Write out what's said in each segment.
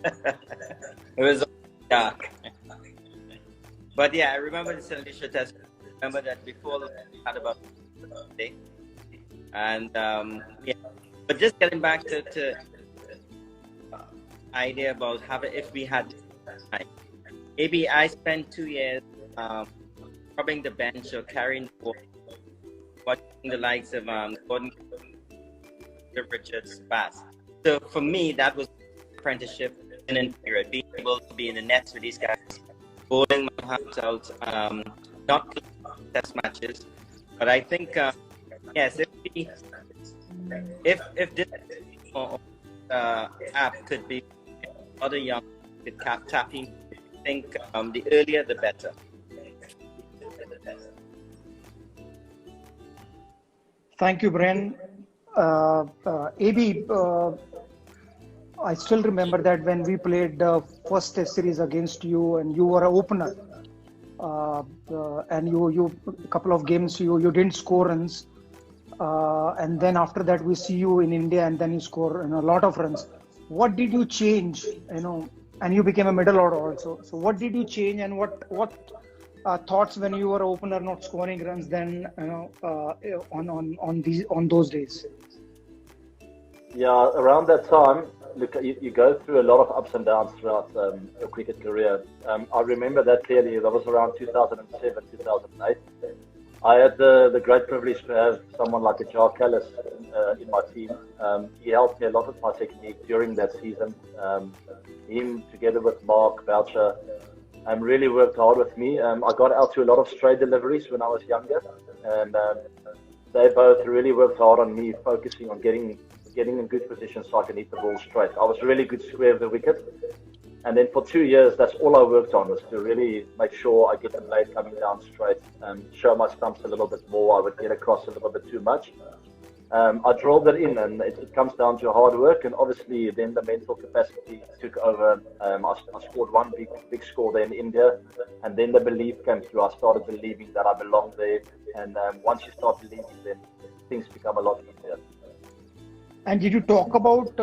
It was dark. But yeah, I remember the Sunday test. I remember that before we had about a day. And yeah, but just getting back to idea about if we had time. Maybe I spent 2 years rubbing the bench or carrying the ball, watching the likes of Gordon Richards pass. So for me, that was apprenticeship in a period, being able to be in the nets with these guys, bowling my heart out, not test matches. But I think yes, if this app could be other young could tap in, I think the earlier the better. Thank you, Brian. AB, I still remember that when we played the first test series against you, and you were an opener, and you a couple of games you didn't score runs, and then after that we see you in India, and then you score a lot of runs. What did you change? And you became a middle order also. So what did you change, and what thoughts when you were opener not scoring runs then on those days? Yeah, around that time, look, you go through a lot of ups and downs throughout your cricket career. I remember that clearly. That was around 2007, 2008. I had the great privilege to have someone like a Jar Callis in my team. He helped me a lot with my technique during that season. Him, together with Mark Boucher, really worked hard with me. I got out to a lot of straight deliveries when I was younger, and they both really worked hard on me, focusing on getting in good position so I can hit the ball straight. I was really good square of the wicket. And then for 2 years, that's all I worked on, was to really make sure I get the blade coming down straight and show my stumps a little bit more. I would get across a little bit too much. I drilled it in, and it comes down to hard work, and obviously then the mental capacity took over. I scored one big score there in India, and then the belief came through. I started believing that I belonged there, and once you start believing, then things become a lot easier. And did you talk about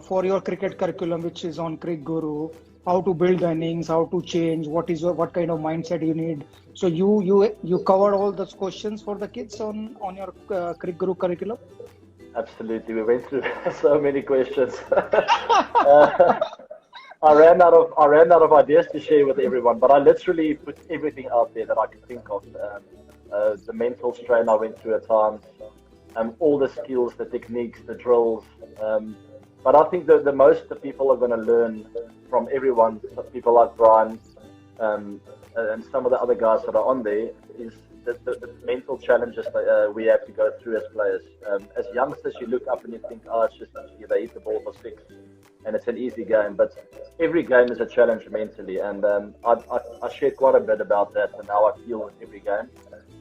for your cricket curriculum, which is on Cricket Guru, how to build innings, how to change, what kind of mindset you need? So you covered all those questions for the kids on your Cricket Guru curriculum? Absolutely, we went through so many questions. I ran out of ideas to share with everyone, but I literally put everything out there that I could think of. The mental strain I went through at times. All the skills, the techniques, the drills. But I think the most the people are going to learn from everyone, people like Brian and some of the other guys that are on there, is the mental challenges that we have to go through as players. As youngsters, you look up and you think, it's just they hit the ball for six, and it's an easy game. But every game is a challenge mentally, and I shared quite a bit about that and how I feel with every game.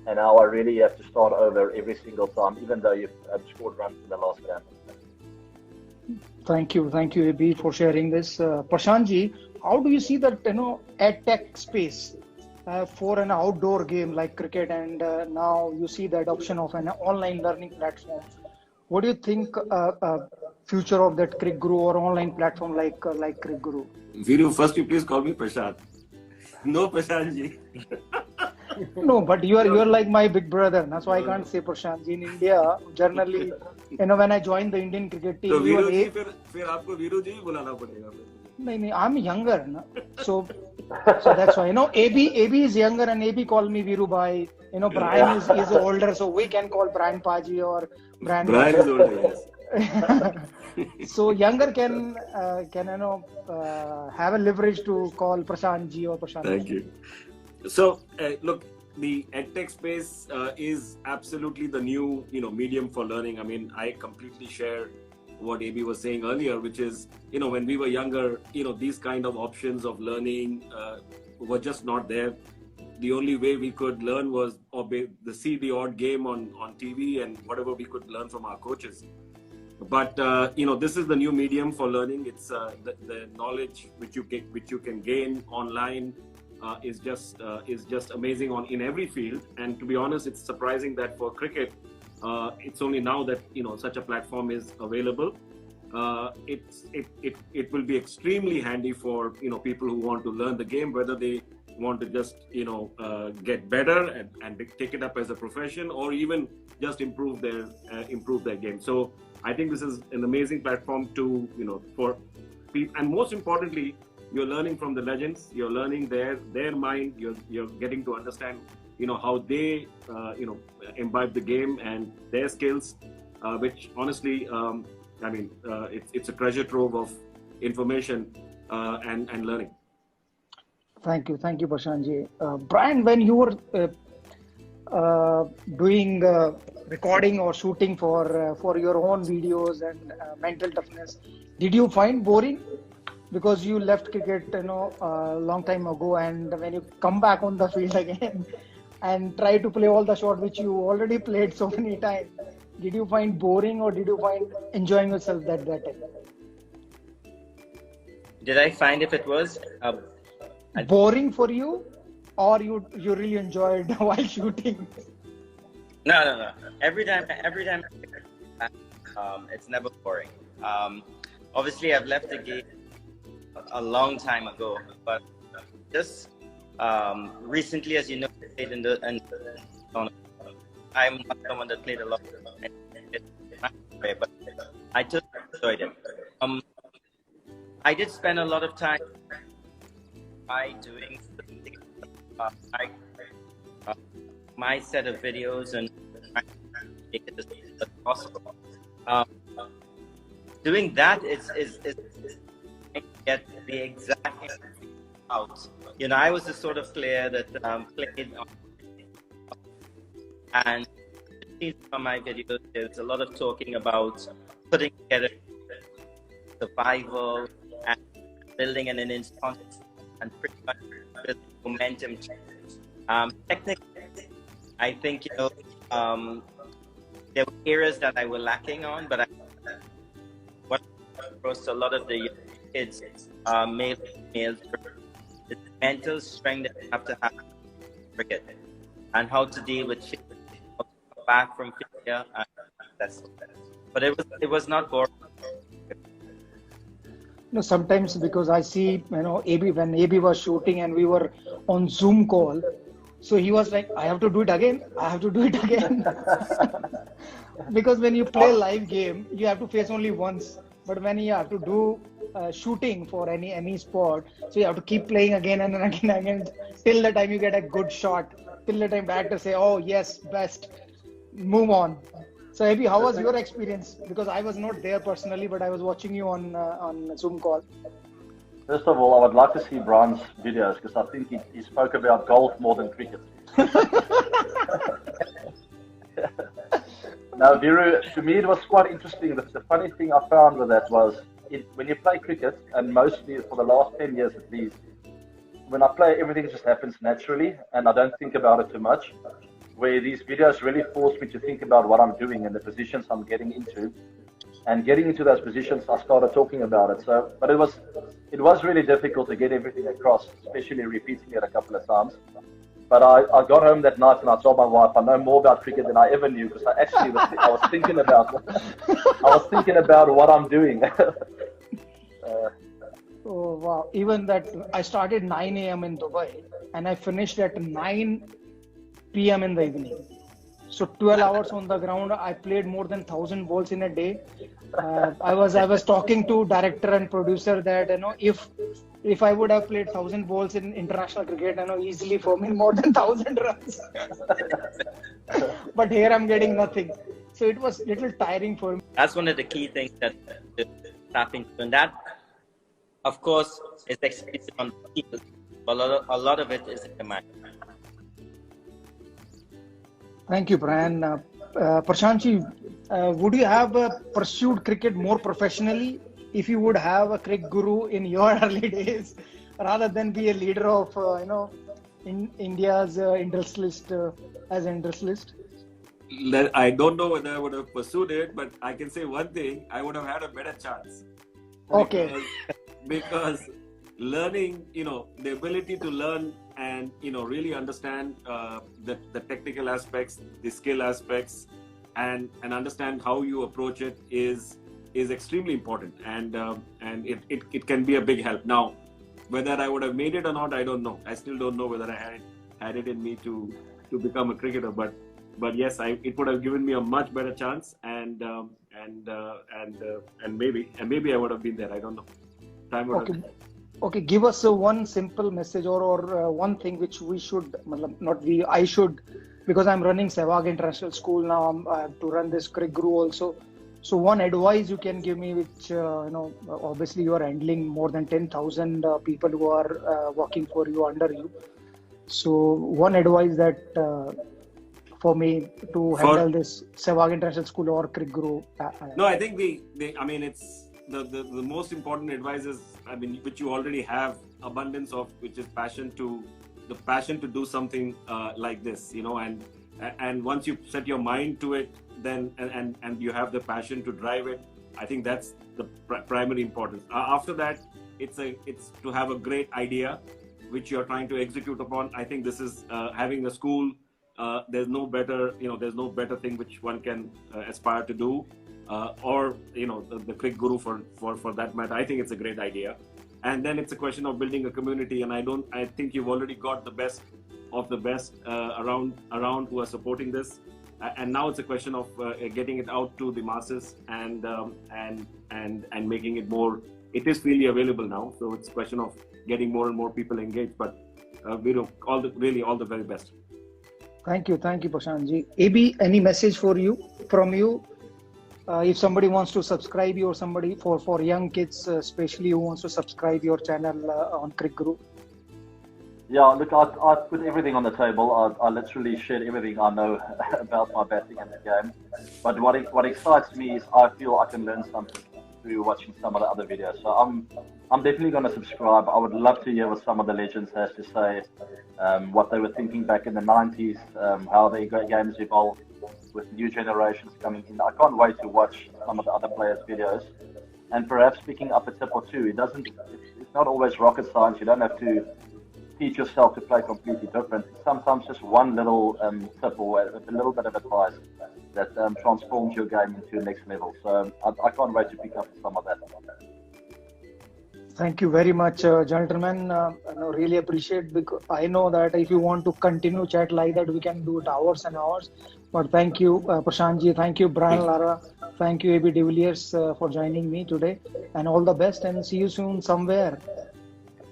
And now I really have to start over every single time, even though you've scored runs in the last game. Thank you, AB, for sharing this. Prashantji, how do you see that EdTech space for an outdoor game like cricket, and now you see the adoption of an online learning platform? What do you think future of that Cricket Guru or online platform like Cricket Guru? Viru, first you please call me Prashant. No, Prashantji. No, but you are like my big brother, na? So I can't say Prashant ji. In India, generally, when I joined the Indian cricket team, so Viru ji, फिर आपको Viru ji बुलाना पड़ेगा. No, I'm younger, na? So that's why AB is younger, and AB call me Viru bhai. Brian is older, so we can call Brian Paji or Brian. Brian is older, yes. So younger can have a leverage to call Prashant ji or Prashant. Thank you. So, look, the EdTech space is absolutely the new, medium for learning. I mean, I completely share what AB was saying earlier, which is, when we were younger, these kind of options of learning were just not there. The only way we could learn was see the odd game on TV and whatever we could learn from our coaches. But, this is the new medium for learning. It's the knowledge which you can gain online. Is just amazing in every field, and to be honest, it's surprising that for cricket, it's only now that such a platform is available. it will be extremely handy for people who want to learn the game, whether they want to just get better and take it up as a profession, or even just improve their game. So I think this is an amazing platform to for people, and most importantly, you're learning from the legends. You're learning their mind. You're getting to understand how they imbibe the game and their skills, which honestly, it's a treasure trove of information and learning. Thank you, Prashantji. Brian, when you were doing recording or shooting for your own videos and mental toughness, did you find boring? Because you left cricket, a long time ago, and when you come back on the field again and try to play all the shots which you already played so many times, did you find boring or did you find enjoying yourself that time? Did I find if it was boring for you, or you really enjoyed while shooting? No. Every time, it's never boring. Obviously, I've left the game a long time ago, but just recently, as you know, I played in the I'm not someone that played a lot, but I just enjoyed it. I did spend a lot of time by doing my set of videos and trying to make it as possible. Doing that is get the exact out. I was the sort of player that played and from my videos, there's a lot of talking about putting together survival and building an innings and pretty much building momentum. Technically, I think there were areas that I were lacking on, but what across a lot of the kids, males, the mental strength that you have to have cricket and how to deal with shit, back from failure. But it was not boring. No, sometimes because I see, AB, when AB was shooting and we were on Zoom call, so he was like, I have to do it again. Because when you play live game, you have to face only once. But when you have to do shooting for any sport, so you have to keep playing again and again till the time you get a good shot, till the time back to say, oh yes, best, move on. So AB, how was your experience? Because I was not there personally, but I was watching you on Zoom call. First of all, I would like to see Brian's videos because I think he spoke about golf more than cricket. Now, Viru, to me it was quite interesting. The funny thing I found with that was when you play cricket, and mostly for the last 10 years at least, when I play, everything just happens naturally and I don't think about it too much. Where these videos really force me to think about what I'm doing and the positions I'm getting into. And getting into those positions, I started talking about it. So, but it was really difficult to get everything across, especially repeating it a couple of times. But I got home that night and I told my wife I know more about cricket than I ever knew because I was thinking about what I'm doing. Oh wow! Even that, I started 9 a.m. in Dubai and I finished at 9 p.m. in the evening. So 12 hours on the ground. I played more than 1,000 balls in a day. I was talking to director and producer that if I would have played 1,000 balls in international cricket, easily for me more than 1,000 runs. But here I'm getting nothing. So it was little tiring for me. That's one of the key things that tap into, and that, of course, is experienced on the field. A lot of it is in the mind. Thank you, Brian. Prashantji, would you have pursued cricket more professionally if you would have a cricket guru in your early days, rather than be a leader of, in India's industrialist as industrialist? I don't know whether I would have pursued it, but I can say one thing: I would have had a better chance. Okay. Because learning, the ability to learn and really understand the technical aspects, the skill aspects, and understand how you approach it is is extremely important, and it can be a big help. Now, whether I would have made it or not, I don't know. I still don't know whether I had it in me to become a cricketer, but yes, it would have given me a much better chance, and maybe I would have been there. I don't know. Time would Okay. have. Okay, give us one simple message or one thing which we should, not we, I should, because I'm running Sehwag International School now. I have to run this Crick Guru also. So one advice you can give me, which obviously you are handling more than 10,000 people who are working for you, under you. So one advice that for me to handle this Sehwag International School or Crick Guru. No, I think I mean, it's the most important advice is, I mean, which you already have abundance of, which is passion to do something like this, and once you set your mind to it, then and you have the passion to drive it, I think that's the primary importance. After that, it's to have a great idea which you're trying to execute upon. I think this is having a school. There's no better thing which one can aspire to do, or the Crick Guru for that matter. I think it's a great idea, and then it's a question of building a community. And I think you've already got the best of the best around who are supporting this, and now it's a question of getting it out to the masses and making it more. It is freely available now, so it's a question of getting more and more people engaged. But we do all the very best. Thank you, Prashantji. AB, any message from you? If somebody wants to subscribe you, or somebody for young kids, especially who wants to subscribe your channel on Crick Guru. Yeah, look, I put everything on the table. I literally shared everything I know about my batting in the game. But what excites me is I feel I can learn something through watching some of the other videos. So I'm definitely going to subscribe. I would love to hear what some of the legends has to say, what they were thinking back in the 90s, how their games evolved with new generations coming in. I can't wait to watch some of the other players' videos and perhaps picking up a tip or two. It's not always rocket science. You don't have to teach yourself to play completely different. Sometimes just one little tip or a little bit of advice that transforms your game into the next level. So I can't wait to pick up some of that. Thank you very much, gentlemen. I really appreciate, because I know that if you want to continue chat like that, we can do it hours and hours. But thank you, Prashantji. Thank you, Brian Lara. Thank you, AB de Villiers, for joining me today. And all the best, and see you soon somewhere.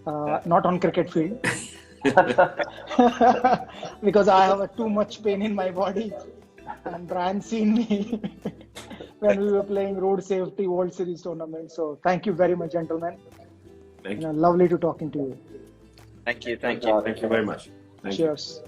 Not on cricket field. Because I have too much pain in my body. And Brian seen me when we were playing Road Safety World Series tournament. So thank you very much, gentlemen. Thank you. Lovely to talking to you. Thank you. Thank you very much. Thank you. Cheers.